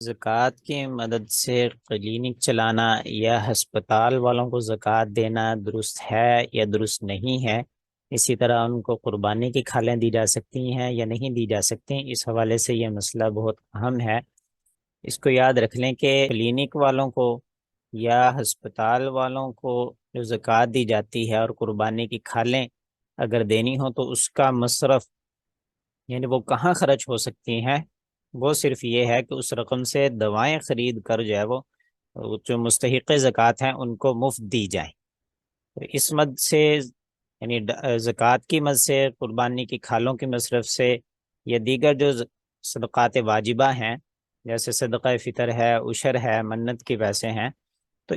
زکوٰۃ کی مدد سے کلینک چلانا یا ہسپتال والوں کو زکوٰۃ دینا درست ہے یا درست نہیں ہے؟ اسی طرح ان کو قربانی کی کھالیں دی جا سکتی ہیں یا نہیں دی جا سکتی؟ اس حوالے سے یہ مسئلہ بہت اہم ہے۔ اس کو یاد رکھ لیں کہ کلینک والوں کو یا ہسپتال والوں کو جو زکوٰۃ دی جاتی ہے اور قربانی کی کھالیں اگر دینی ہو تو اس کا مصرف، یعنی وہ کہاں خرچ ہو سکتی ہیں، وہ صرف یہ ہے کہ اس رقم سے دوائیں خرید کر جو ہے وہ جو مستحق زکوٰۃ ہیں ان کو مفت دی جائیں۔ تو اس مد سے یعنی زکوٰۃ کی مد سے، قربانی کی کھالوں کی مصرف سے، یا دیگر جو صدقات واجبہ ہیں جیسے صدقہ فطر ہے، عشر ہے، منت کے پیسے ہیں، تو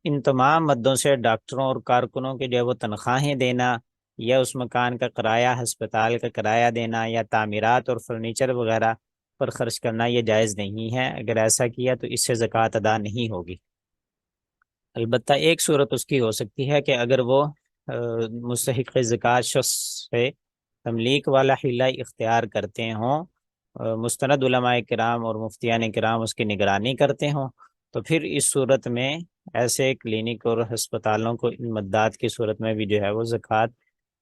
ان تمام مدوں سے ڈاکٹروں اور کارکنوں کے جو ہے وہ تنخواہیں دینا یا اس مکان کا کرایہ، ہسپتال کا کرایہ دینا یا تعمیرات اور فرنیچر وغیرہ پر خرچ کرنا یہ جائز نہیں ہے۔ اگر ایسا کیا تو اس سے زکوٰۃ ادا نہیں ہوگی۔ البتہ ایک صورت اس کی ہو سکتی ہے کہ اگر وہ مستحق زکوٰۃ شخص سے تملیک والا حیلہ اختیار کرتے ہوں، مستند علماء کرام اور مفتیان کرام اس کی نگرانی کرتے ہوں، تو پھر اس صورت میں ایسے کلینک اور ہسپتالوں کو ان مدات کی صورت میں بھی جو ہے وہ زکوٰۃ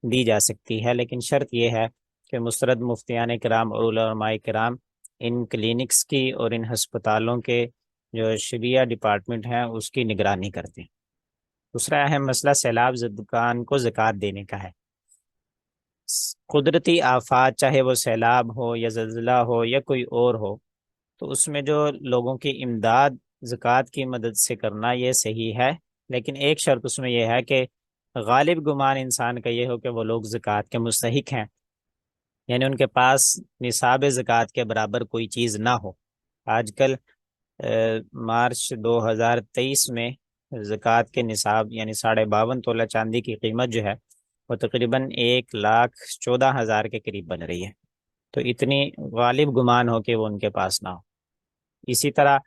دی جا سکتی ہے، لیکن شرط یہ ہے کہ مستند مفتیان کرام اور علماء کرام ان کلینکس کی اور ان ہسپتالوں کے جو شریعہ ڈپارٹمنٹ ہیں اس کی نگرانی کرتے ہیں۔ دوسرا اہم مسئلہ سیلاب زدگان کو زکوٰۃ دینے کا ہے۔ قدرتی آفات، چاہے وہ سیلاب ہو یا زلزلہ ہو یا کوئی اور ہو، تو اس میں جو لوگوں کی امداد زکوٰۃ کی مدد سے کرنا یہ صحیح ہے، لیکن ایک شرط اس میں یہ ہے کہ غالب گمان انسان کا یہ ہو کہ وہ لوگ زکوٰۃ کے مستحق ہیں، یعنی ان کے پاس نصاب زکوٰۃ کے برابر کوئی چیز نہ ہو۔ آج کل مارچ 2023 میں زکوٰۃ کے نصاب یعنی 52.5 تولہ چاندی کی قیمت جو ہے وہ تقریباً 1,14,000 کے قریب بن رہی ہے، تو اتنی غالب گمان ہو کہ وہ ان کے پاس نہ ہو۔ اسی طرح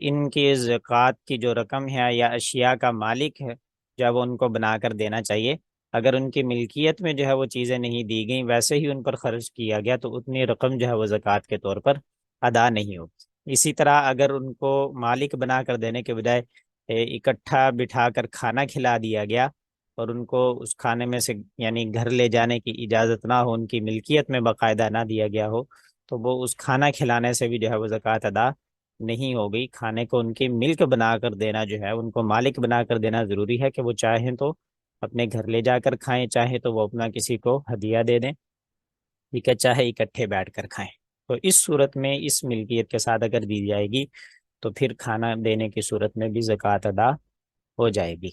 ان کی زکوٰۃ کی جو رقم ہے یا اشیاء کا مالک ہے جب ان کو بنا کر دینا چاہیے، اگر ان کی ملکیت میں جو ہے وہ چیزیں نہیں دی گئیں، ویسے ہی ان پر خرچ کیا گیا، تو اتنی رقم جو ہے وہ زکوٰۃ کے طور پر ادا نہیں ہوگی۔ اسی طرح اگر ان کو مالک بنا کر دینے کے بجائے اکٹھا بٹھا کر کھانا کھلا دیا گیا اور ان کو اس کھانے میں سے یعنی گھر لے جانے کی اجازت نہ ہو، ان کی ملکیت میں باقاعدہ نہ دیا گیا ہو، تو وہ اس کھانا کھلانے سے بھی جو ہے وہ زکوٰۃ ادا نہیں ہوگی۔ کھانے کو ان کی ملک بنا کر دینا جو ہے، ان کو مالک بنا کر دینا ضروری ہے کہ وہ چاہیں تو اپنے گھر لے جا کر کھائیں، چاہے تو وہ اپنا کسی کو ہدیہ دے دیں، ٹھیک ہے، چاہے اکٹھے بیٹھ کر کھائیں۔ تو اس صورت میں اس ملکیت کے ساتھ اگر دی جائے گی تو پھر کھانا دینے کی صورت میں بھی زکوٰۃ ادا ہو جائے گی۔